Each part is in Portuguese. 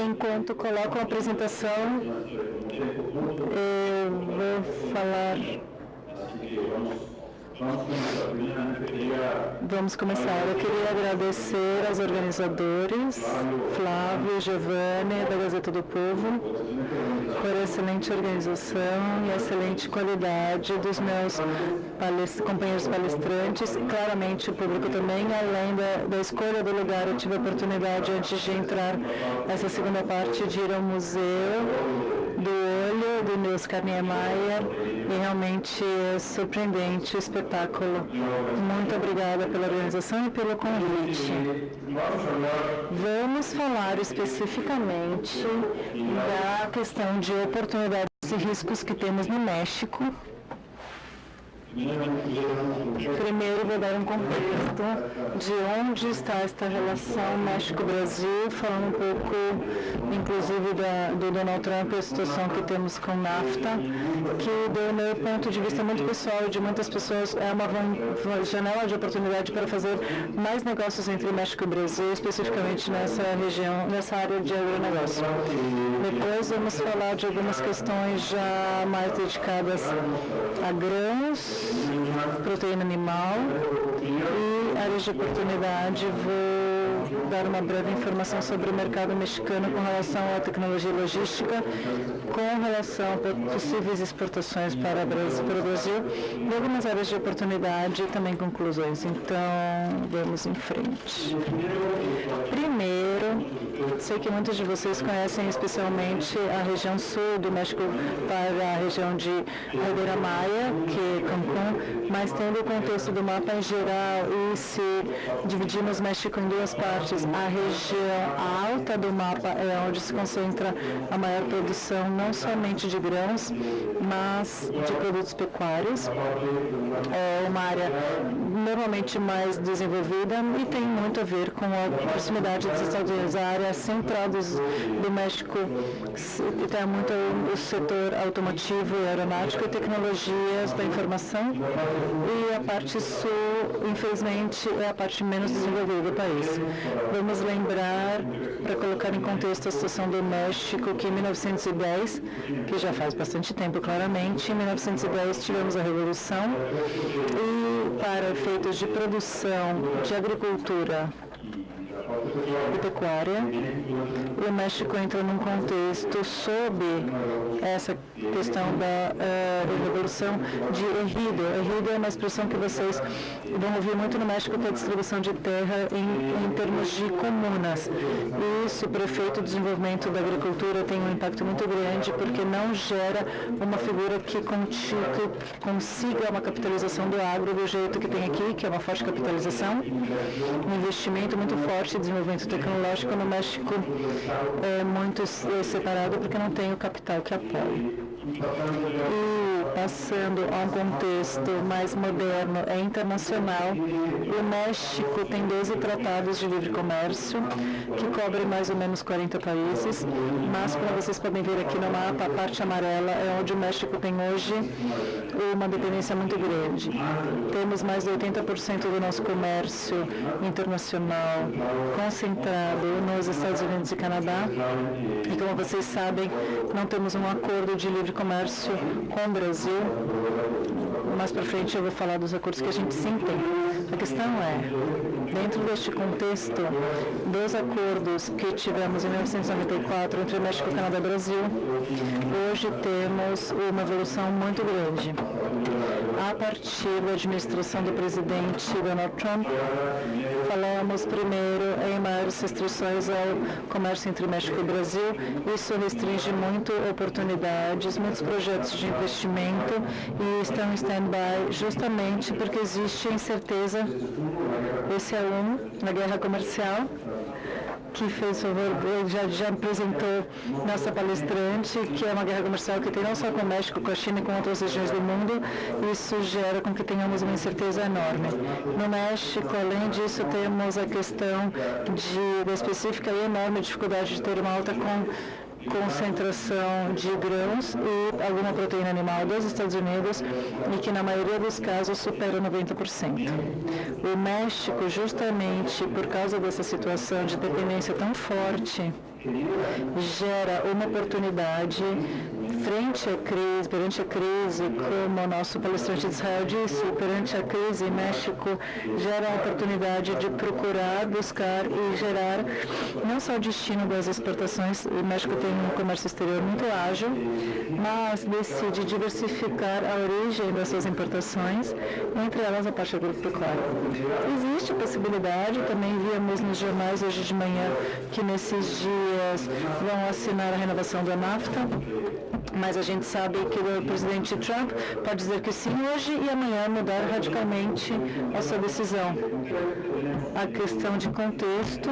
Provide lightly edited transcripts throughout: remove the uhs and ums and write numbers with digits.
Enquanto coloco a apresentação, eu vou falar. Vamos começar. Eu queria agradecer aos organizadores, Flávio e Giovanni, da Gazeta do Povo, por excelente organização e excelente qualidade dos meus companheiros palestrantes. Claramente, o público também, além da escolha do lugar, eu tive a oportunidade, antes de entrar nessa segunda parte, de ir ao Museu do Olho, do Nils Niemeyer, e realmente é surpreendente o espetáculo. Muito obrigada pela organização e pelo convite. Vamos falar especificamente da questão de oportunidades e riscos que temos no México. Primeiro, vou dar um contexto de onde está esta relação México-Brasil, falando um pouco, inclusive, do Donald Trump e a situação que temos com NAFTA, que, do meu ponto de vista muito pessoal e de muitas pessoas, é uma janela de oportunidade para fazer mais negócios entre México e Brasil, especificamente nessa região, nessa área de agronegócio. Depois, vamos falar de algumas questões já mais dedicadas a grãos, proteína animal e áreas de oportunidade. Vou dar uma breve informação sobre o mercado mexicano com relação à tecnologia e logística, com relação a possíveis exportações para o Brasil e algumas áreas de oportunidade e também conclusões. Então, vamos em frente. Primeiro, sei que muitos de vocês conhecem especialmente a região sul do México para a região de Ribeira Maya, que é Cancún, mas tendo o contexto do mapa em geral e se dividimos México em duas partes, a região alta do mapa é onde se concentra a maior produção, não somente de grãos, mas de produtos pecuários. É uma área normalmente mais desenvolvida e tem muito a ver com a proximidade dos Estados Unidos. A área central do México tem muito o setor automotivo e aeronáutico e tecnologias da informação, e a parte sul, infelizmente, é a parte menos desenvolvida do país. Vamos lembrar, para colocar em contexto a situação do México, que em 1910, que já faz bastante tempo claramente, em 1910 tivemos a Revolução, e para efeitos de produção de agricultura e pecuária, o México entra num contexto sob essa questão da revolução de ejido. Ejido é uma expressão que vocês vão ouvir muito no México, que é a distribuição de terra em termos de comunas. Isso, para o efeito do desenvolvimento da agricultura, tem um impacto muito grande, porque não gera uma figura que consiga uma capitalização do agro do jeito que tem aqui, que é uma forte capitalização, um investimento muito forte, desenvolvimento tecnológico no México é muito separado porque não tem o capital que apoia. E passando a um contexto mais moderno e internacional, o México tem 12 tratados de livre comércio que cobrem mais ou menos 40 países, mas como vocês podem ver aqui no mapa, a parte amarela é onde o México tem hoje uma dependência muito grande. Temos mais de 80% do nosso comércio internacional concentrado nos Estados Unidos e Canadá, e como vocês sabem, não temos um acordo de livre comércio com o Brasil. Mais para frente eu vou falar dos acordos que a gente sim tem. A questão é, dentro deste contexto dos acordos que tivemos em 1994 entre México, Canadá e Brasil, hoje temos uma evolução muito grande. A partir da administração do presidente Donald Trump, falamos primeiro em maiores restrições ao comércio entre México e Brasil. Isso restringe muito oportunidades, muitos projetos de investimento e estão em stand-by justamente porque existe incerteza. Esse é na guerra comercial, que fez favor, já apresentou nossa palestrante, que é uma guerra comercial que tem não só com o México, com a China e com outras regiões do mundo. Isso gera com que tenhamos uma incerteza enorme. No México, além disso, temos a questão da específica e enorme dificuldade de ter uma alta concentração de grãos e alguma proteína animal dos Estados Unidos e que na maioria dos casos supera 90%. O México, justamente por causa dessa situação de dependência tão forte, gera uma oportunidade perante a crise, como o nosso palestrante de Israel disse, perante a crise, México gera a oportunidade de procurar, buscar e gerar não só o destino das exportações, o México tem um comércio exterior muito ágil, mas decide diversificar a origem das suas importações, entre elas a parte agropecuária. Existe a possibilidade, também víamos nos jornais hoje de manhã, que nesses dias vão assinar a renovação da NAFTA, mas a gente sabe que o presidente Trump pode dizer que sim hoje e amanhã mudar radicalmente a sua decisão. A questão de contexto,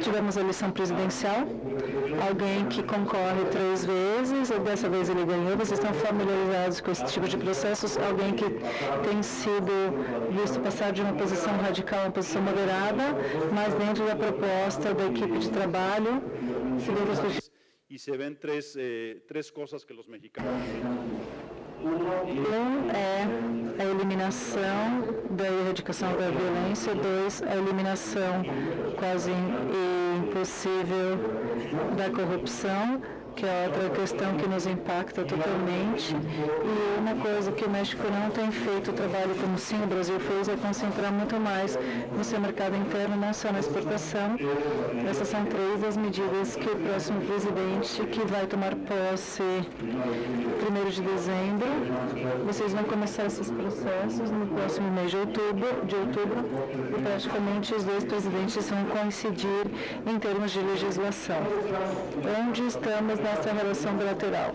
tivemos a eleição presidencial, alguém que concorre 3 vezes, e dessa vez ele ganhou, vocês estão familiarizados com esse tipo de processos, alguém que tem sido visto passar de uma posição radical a uma posição moderada, mas dentro da proposta da equipe de trabalho, segundo as y se ven tres cosas que los mexicanos... É a eliminação da erradicação da violência, 2, a eliminação quase impossível da corrupção, que é outra questão que nos impacta totalmente. E uma coisa que o México não tem feito o trabalho como sim o Brasil fez é concentrar muito mais no seu mercado interno, não só na exportação. Essas são 3 das medidas que o próximo presidente, que vai tomar posse 1º de dezembro, vocês vão começar esses processos no próximo mês de outubro, e praticamente os 2 presidentes vão coincidir em termos de legislação. Onde estamos nessa relação bilateral?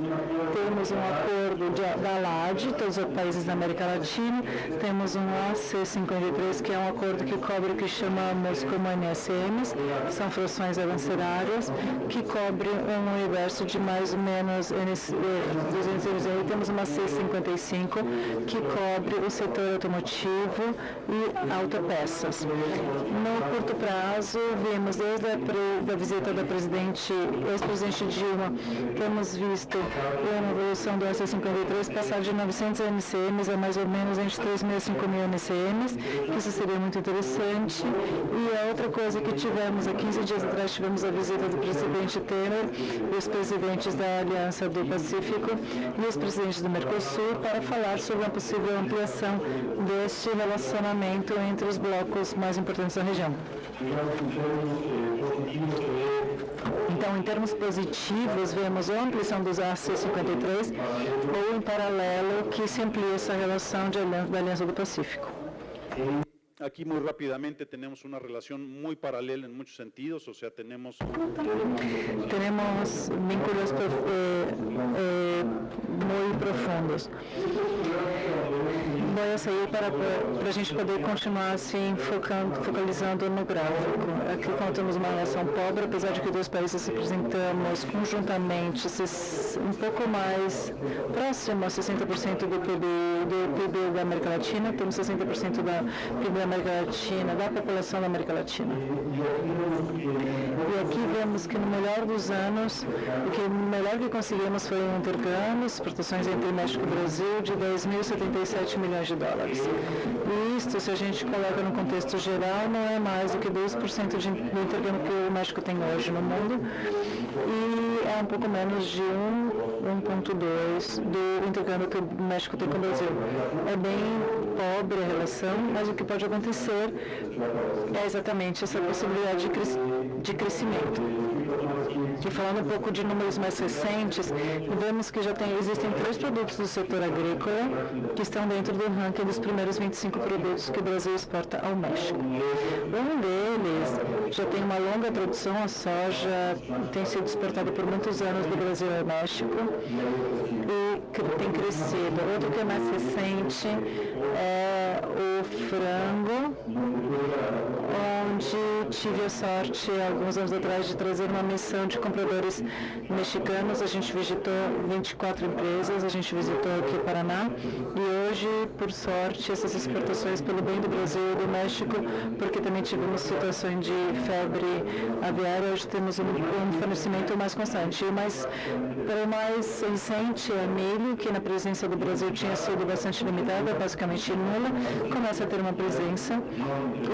Temos um acordo da ALAD, todos os países da América Latina, temos um AC53, que é um acordo que cobre o que chamamos como NSMs, são frações arancelárias, que cobre um universo de mais ou menos 200 anos. E temos uma C55, que cobre o setor automotivo e autopeças. No curto prazo, vimos desde a visita da ex-presidente Dilma, temos visto a evolução do AC53 passar de 900 NCMs a mais ou menos entre 3 mil e 5 mil NCMs, que isso seria muito interessante. E a outra coisa que tivemos, há 15 dias atrás, tivemos a visita do presidente Temer, os presidentes da Aliança do Pacífico e os presidentes do Mercosul para falar sobre a possível ampliação deste relacionamento entre os blocos mais importantes da região. Então, em termos positivos, vemos a ampliação dos AC53 ou, em paralelo, que se amplia essa relação da Aliança do Pacífico. Aquí muy rápidamente tenemos una relación muy paralela en muchos sentidos, o sea, tenemos vínculos muito profundos. Vou sair para a gente poder continuar assim, focalizando no gráfico. Aqui contamos uma relação pobre, apesar de que 2 países representamos conjuntamente um pouco mais próximo a 60% do PIB da América Latina, temos 60% da PIB da América Latina, da população da América Latina. E aqui vemos que no melhor dos anos, o melhor que conseguimos foi um intercâmbio, exportações entre México e Brasil de 10.077 milhões de dólares. E isto, se a gente coloca no contexto geral, não é mais do que 2% do intercâmbio que o México tem hoje no mundo, e é um pouco menos de 1,2% do intercâmbio que o México tem com o Brasil. É bem pobre a relação, mas o que pode acontecer é exatamente essa possibilidade de crescimento. E falando um pouco de números mais recentes, vemos que existem 3 produtos do setor agrícola que estão dentro do ranking dos primeiros 25 produtos que o Brasil exporta ao México. Um deles já tem uma longa produção, a soja tem sido exportada por muitos anos do Brasil ao México e tem crescido. Outro que é mais recente é o frango, onde tive a sorte, alguns anos atrás, de trazer uma missão de compradores mexicanos. A gente visitou 24 empresas, a gente visitou aqui Paraná, e hoje, por sorte, essas exportações, pelo bem do Brasil e do México, porque também tivemos situações de febre aviária, hoje temos um fornecimento mais constante. Mas, para o mais recente, é milho, que na presença do Brasil tinha sido bastante limitada, basicamente nula, começa a ter uma presença,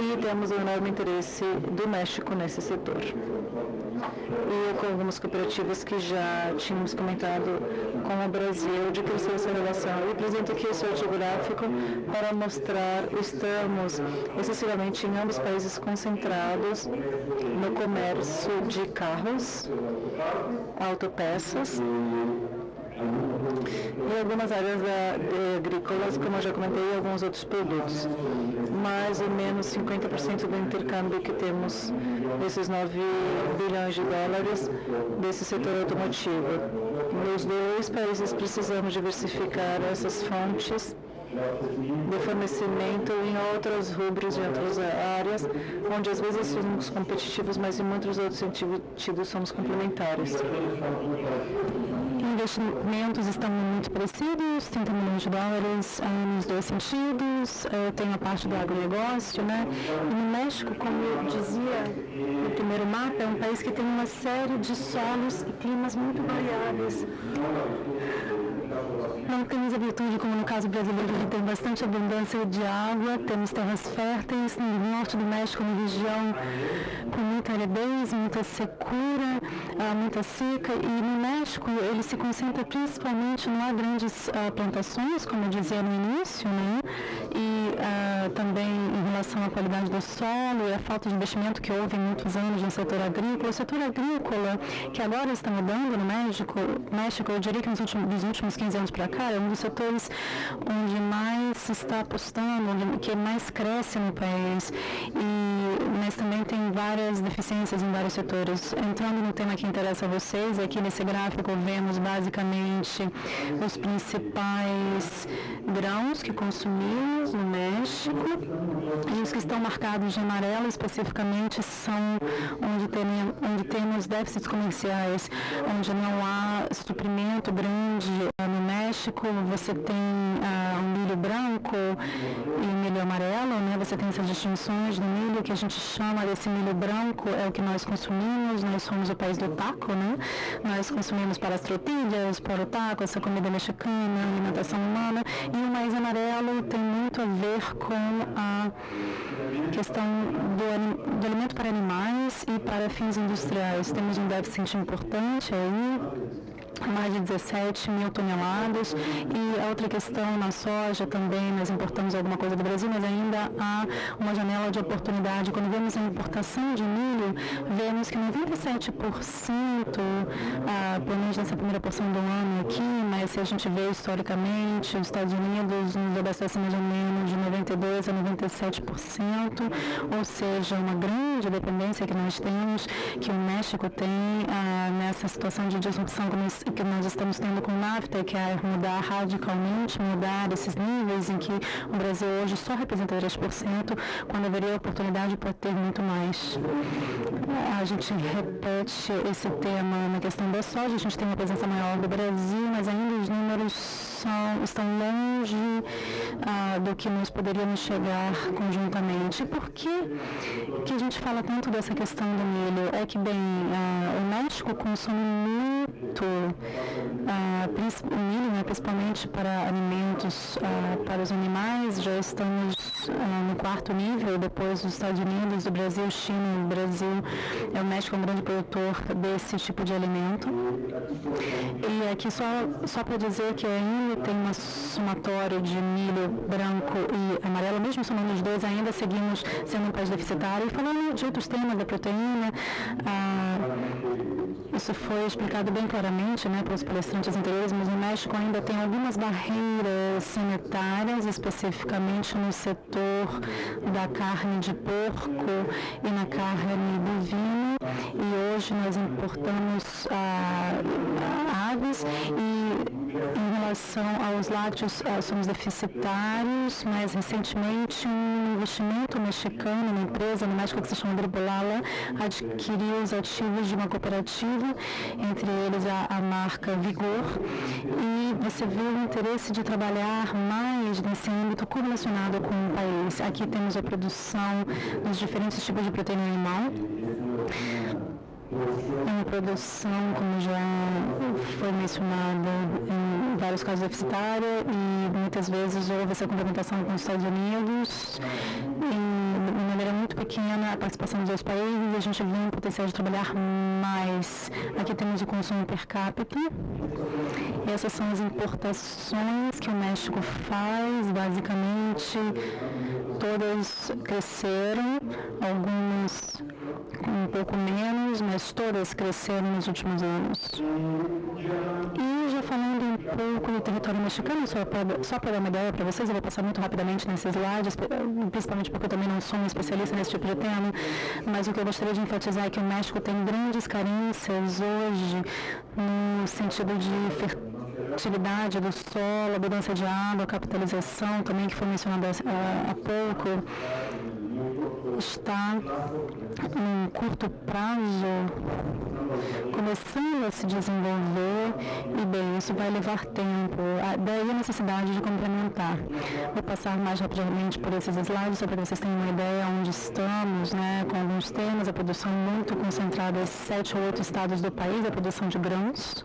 e temos um enorme interesse do México nesse setor. E com algumas cooperativas que já tínhamos comentado com o Brasil, de crescer essa relação. Eu apresento aqui o sorteio gráfico para mostrar, estamos excessivamente em ambos países concentrados no comércio de carros, autopeças, e algumas áreas agrícolas, como eu já comentei, e alguns outros produtos. Mais ou menos 50% do intercâmbio que temos, desses 9 bilhões de dólares, desse setor automotivo. Nos dois países precisamos diversificar essas fontes de fornecimento em outros rubros e outras áreas, onde às vezes somos competitivos, mas em muitos outros sentidos somos complementares. Investimentos estão muito parecidos, 30 milhões de dólares nos dois sentidos, tem a parte do agronegócio, né? E no México, como eu dizia no primeiro mapa, é um país que tem uma série de solos e climas muito variados. Não temos a virtude, como no caso brasileiro, de ter bastante abundância de água, temos terras férteis, no norte do México, uma região com muita aridez, muita secura, muita seca, e no México ele se concentra principalmente, não há grandes plantações, como eu dizia no início, né? E também em relação à qualidade do solo e a falta de investimento que houve em muitos anos no setor agrícola. O setor agrícola, que agora está mudando no México, eu diria que dos últimos 15 anos para cá, é um dos setores onde mais se está apostando, que mais cresce no país, mas também tem várias deficiências em vários setores. Entrando no tema que interessa a vocês, aqui nesse gráfico vemos basicamente os principais grãos que consumimos no México, e os que estão marcados de amarelo especificamente são onde temos déficits comerciais, onde não há suprimento grande no México. Você tem um milho branco e um milho amarelo, né? Você tem essas distinções do milho, que a gente chama desse milho branco, é o que nós consumimos, nós somos o país do taco, né? Nós consumimos para as tortilhas, para o taco, essa comida mexicana, alimentação humana, e o mais amarelo tem muito a ver com a questão do alimento para animais e para fins industriais. Temos um déficit importante aí, mais de 17 mil toneladas, e a outra questão na soja também, nós importamos alguma coisa do Brasil, mas ainda há uma janela de oportunidade. Quando vemos a importação de milho, vemos que 97%, pelo menos nessa primeira porção do ano aqui, mas se a gente vê historicamente, os Estados Unidos nos abastecem mais ou menos de 92% a 97%, ou seja, uma grande dependência que nós temos, que o México tem nessa situação de disrupção que nós estamos tendo com o NAFTA, que é mudar radicalmente, mudar esses níveis em que o Brasil hoje só representa 3%, quando haveria a oportunidade para ter muito mais. A gente repete esse tema na questão da soja, a gente tem uma presença maior do Brasil, mas ainda os números estão longe do que nós poderíamos chegar conjuntamente. Por que a gente fala tanto dessa questão do milho? É que, bem, o México consome muito o milho, né, principalmente para alimentos para os animais. Já estamos no 4º nível, depois dos Estados Unidos, do Brasil, China. O Brasil, o México é um grande produtor desse tipo de alimento. E aqui só para dizer que ainda tem uma somatória de milho branco e amarelo, mesmo somando os dois, ainda seguimos sendo um país deficitário. E falando de outros temas da proteína, isso foi explicado bem claramente, né, pelos palestrantes anteriores, mas no México ainda tem algumas barreiras sanitárias, especificamente no setor da carne de porco e na carne bovina, e hoje nós importamos aves, e em relação aos lácteos, somos deficitários. Mais recentemente, um investimento mexicano, uma empresa no México que se chama Gripolala, adquiriu os ativos de uma cooperativa, entre eles a marca Vigor, e você vê o interesse de trabalhar mais nesse âmbito correlacionado com o país. Aqui temos a produção dos diferentes tipos de proteína animal. É uma produção, como já foi mencionado, em vários casos deficitária, e muitas vezes houve essa complementação com os Estados Unidos. De maneira muito pequena, a participação dos dois países, a gente vê um potencial de trabalhar mais. Aqui temos o consumo per capita. Essas são as importações que o México faz, basicamente. Todas cresceram, algumas um pouco menos, mas todas cresceram nos últimos anos. E já falando um pouco do território mexicano, só para dar uma ideia para vocês, eu vou passar muito rapidamente nesses slides, principalmente porque eu também não sou um especialista nesse tipo de tema, mas o que eu gostaria de enfatizar é que o México tem grandes carências hoje no sentido de fertilidade do solo, abundância de água, capitalização também, que foi mencionado há pouco. Está em curto prazo começando a se desenvolver, e bem, isso vai levar tempo. Daí a necessidade de complementar. Vou passar mais rapidamente por esses slides só para que vocês tenham uma ideia onde estamos, né, com alguns temas. A produção muito concentrada em 7 ou 8 estados do país, a produção de grãos.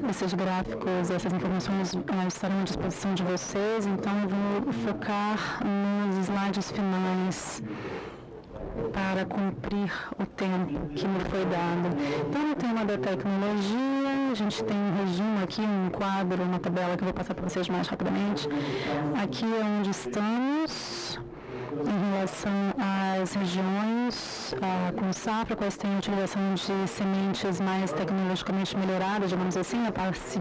Esses gráficos, essas informações estarão à disposição de vocês, então eu vou focar nos slides finais para cumprir o tempo que me foi dado. Então, no tema da tecnologia, a gente tem um resumo aqui, um quadro, uma tabela que eu vou passar para vocês mais rapidamente. Aqui é onde estamos em relação às regiões com safra, quais têm a utilização de sementes mais tecnologicamente melhoradas, digamos assim, a parte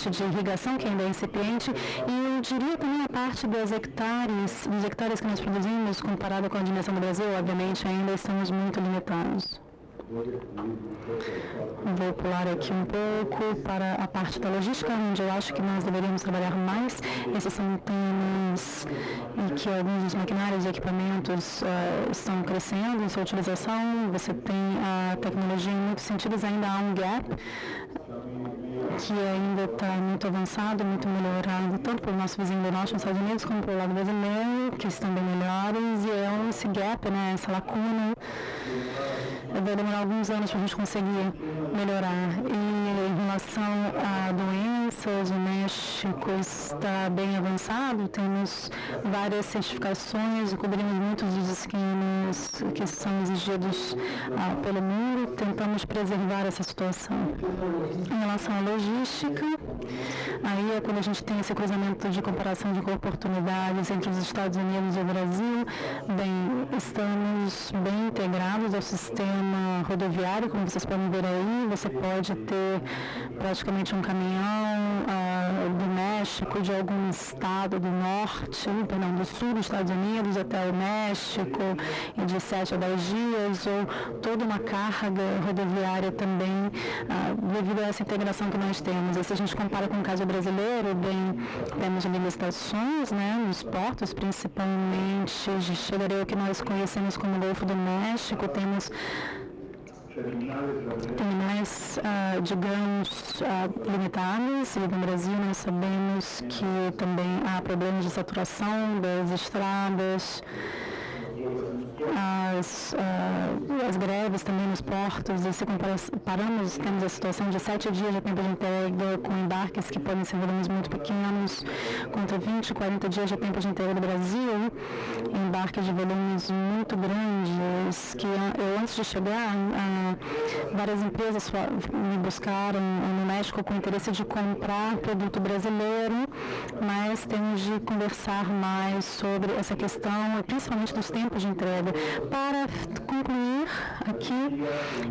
de irrigação, que ainda é incipiente, e eu diria também a parte dos hectares que nós produzimos, comparado com a dimensão do Brasil, obviamente, ainda estamos muito limitados. Vou pular aqui um pouco para a parte da logística, onde eu acho que nós deveríamos trabalhar mais. Esses são temas em que alguns dos maquinários e equipamentos estão crescendo em sua utilização. Você tem a tecnologia em muitos sentidos, ainda há um gap que ainda está muito avançado, muito melhorado, tanto pelo nosso vizinho do norte, nos Estados Unidos, como pelo lado brasileiro, que estão bem melhores, e é esse gap, né, essa lacuna, vai demorar alguns anos para a gente conseguir melhorar. E em relação a doenças, o México está bem avançado, temos várias certificações e cobrimos muitos dos esquemas que são exigidos pelo mundo, tentamos preservar essa situação. Em relação à logística, aí é quando a gente tem esse cruzamento de comparação de oportunidades entre os Estados Unidos e o Brasil. Bem, estamos bem integrados ao sistema rodoviário, como vocês podem ver aí. Você pode ter praticamente um caminhão do México, de algum estado do norte, do sul dos Estados Unidos até o México, de 7 a 10 dias, ou toda uma carga rodoviária também, devido a essa integração que nós temos. E se a gente compara com o caso brasileiro, bem, temos limitações, né, nos portos, principalmente, chegaria ao que nós conhecemos como Golfo do México, temos terminais de grãos limitados, e no Brasil nós sabemos que também há problemas de saturação das estradas, as greves também nos portos, e se comparamos, temos a situação de 7 dias de tempo de entrega com embarques que podem ser volumes muito pequenos, contra 20, 40 dias de tempo de entrega do Brasil, embarques de volumes muito grandes, que eu, antes de chegar, várias empresas me buscaram no México com interesse de comprar produto brasileiro, mas temos de conversar mais sobre essa questão, principalmente dos tempos de entrega. Para concluir aqui,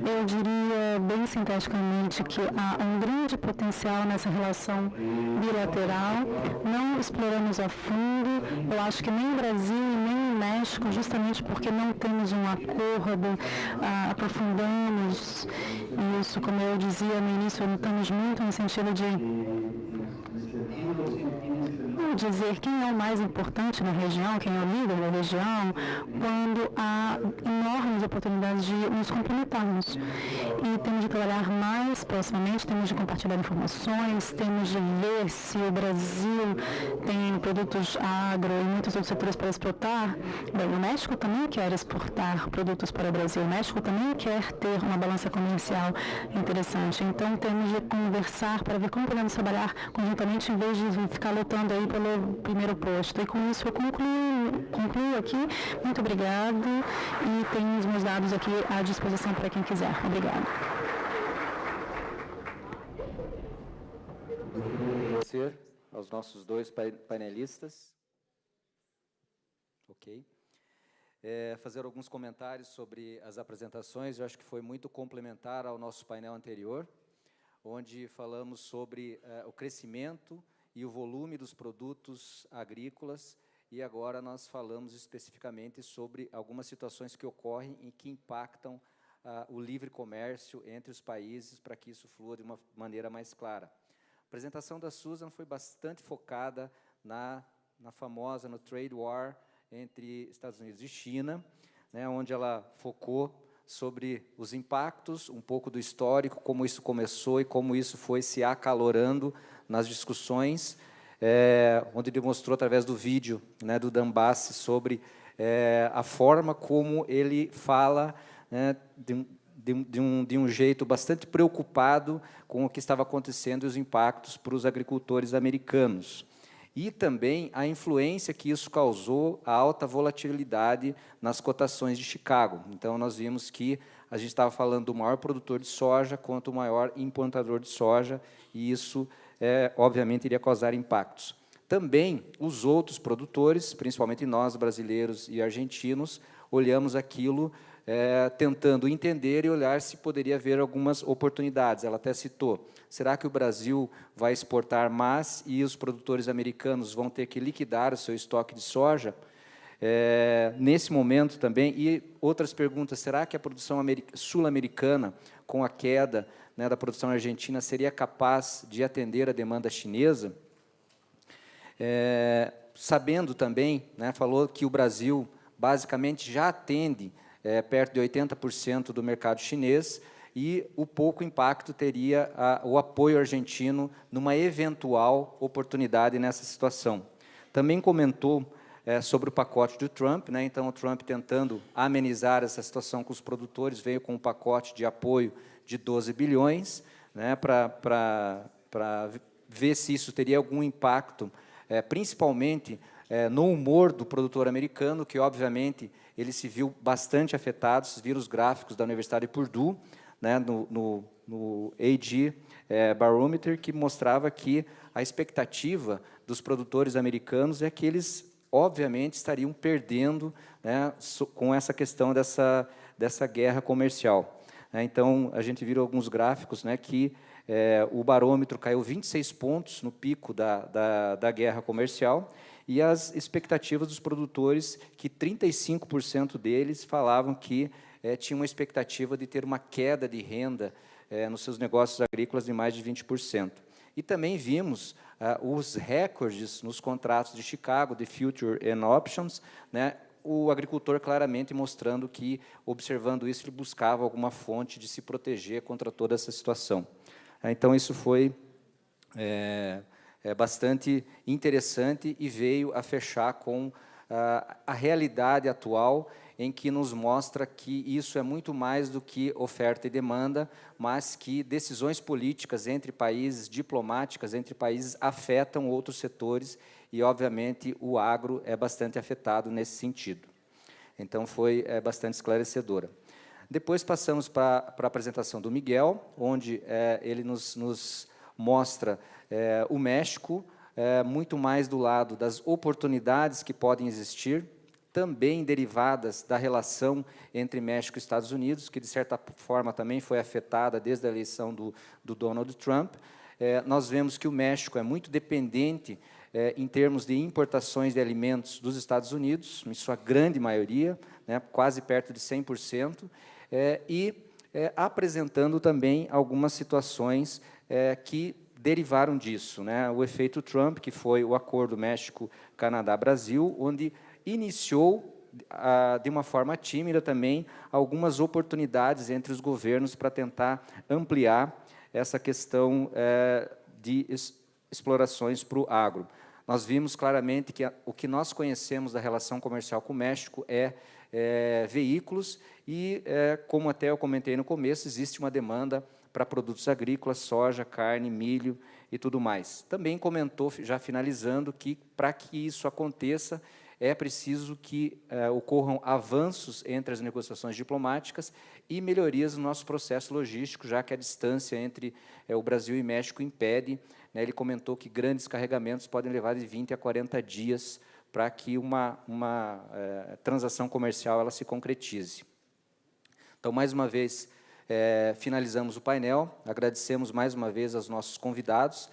eu diria bem sinteticamente que há um grande potencial nessa relação bilateral, não exploramos a fundo. Eu acho que nem o Brasil e nem o México, justamente porque não temos um acordo, aprofundamos isso, como eu dizia no início, lutamos muito no sentido de dizer quem é o mais importante na região, quem é o líder da região, quando há enormes oportunidades de nos complementarmos. E temos de trabalhar mais proximamente, temos de compartilhar informações, temos de ver se o Brasil tem produtos agro e muitos outros setores para exportar. Bem, o México também quer exportar produtos para o Brasil, o México também quer ter uma balança comercial interessante. Então, temos de conversar para ver como podemos trabalhar conjuntamente em vez de ficar lutando aí pelo primeiro posto. E com isso eu concluo aqui. Muito obrigado e tenho os meus dados aqui à disposição para quem quiser. Obrigada. Agradecer aos nossos dois painelistas. Ok. Fazer alguns comentários sobre as apresentações. Eu acho que foi muito complementar ao nosso painel anterior, onde falamos sobre o crescimento e o volume dos produtos agrícolas, e agora nós falamos especificamente sobre algumas situações que ocorrem e que impactam o livre comércio entre os países, para que isso flua de uma maneira mais clara. A apresentação da Susan foi bastante focada no trade war entre Estados Unidos e China, né, onde ela focou sobre os impactos, um pouco do histórico, como isso começou e como isso foi se acalorando nas discussões, onde demonstrou através do vídeo, né, do Dan Bassi sobre a forma como ele fala, né, de um jeito bastante preocupado com o que estava acontecendo e os impactos para os agricultores americanos. E também a influência que isso causou, a alta volatilidade nas cotações de Chicago. Então, nós vimos que a gente estava falando do maior produtor de soja quanto o maior importador de soja, e isso, obviamente, iria causar impactos. Também, os outros produtores, principalmente nós, brasileiros e argentinos, olhamos aquilo tentando entender e olhar se poderia haver algumas oportunidades. Ela até citou, será que o Brasil vai exportar mais e os produtores americanos vão ter que liquidar o seu estoque de soja? Nesse momento também, e outras perguntas, será que a produção sul-americana, com a queda, né, da produção argentina, seria capaz de atender a demanda chinesa? Sabendo também, né, falou que o Brasil basicamente já atende perto de 80% do mercado chinês, e o pouco impacto teria o apoio argentino numa eventual oportunidade nessa situação. Também comentou sobre o pacote do Trump, né? Então, o Trump, tentando amenizar essa situação com os produtores, veio com um pacote de apoio de 12 bilhões, né, para ver se isso teria algum impacto, principalmente no humor do produtor americano, que, obviamente, ele se viu bastante afetado. Vocês viram os gráficos da Universidade de Purdue, né, no AG Barometer, que mostrava que a expectativa dos produtores americanos é que eles, obviamente, estariam perdendo, né, com essa questão dessa guerra comercial. Então, a gente viu alguns gráficos, né, que o barômetro caiu 26 pontos no pico da guerra comercial, e as expectativas dos produtores, que 35% deles falavam que tinham uma expectativa de ter uma queda de renda nos seus negócios agrícolas de mais de 20%. E também vimos os recordes nos contratos de Chicago, de Future and Options, né, o agricultor claramente mostrando que, observando isso, ele buscava alguma fonte de se proteger contra toda essa situação. Então, isso foi bastante interessante e veio a fechar com a realidade atual, em que nos mostra que isso é muito mais do que oferta e demanda, mas que decisões políticas entre países, diplomáticas entre países, afetam outros setores, e, obviamente, o agro é bastante afetado nesse sentido. Então, foi bastante esclarecedora. Depois, passamos para a apresentação do Miguel, onde ele nos mostra o México, muito mais do lado das oportunidades que podem existir, também derivadas da relação entre México e Estados Unidos, que, de certa forma, também foi afetada desde a eleição do Donald Trump. Nós vemos que o México é muito dependente em termos de importações de alimentos dos Estados Unidos, em sua grande maioria, né, quase perto de 100%, apresentando também algumas situações que derivaram disso, né? O efeito Trump, que foi o acordo México-Canadá-Brasil, onde iniciou, de uma forma tímida também, algumas oportunidades entre os governos para tentar ampliar essa questão de explorações para o agro. Nós vimos claramente que o que nós conhecemos da relação comercial com o México é veículos e, como até eu comentei no começo, existe uma demanda para produtos agrícolas, soja, carne, milho e tudo mais. Também comentou, já finalizando, que para que isso aconteça, é preciso que ocorram avanços entre as negociações diplomáticas e melhorias no nosso processo logístico, já que a distância entre o Brasil e México impede, né, ele comentou que grandes carregamentos podem levar de 20 a 40 dias para que uma transação comercial ela se concretize. Então, mais uma vez, finalizamos o painel, agradecemos mais uma vez aos nossos convidados,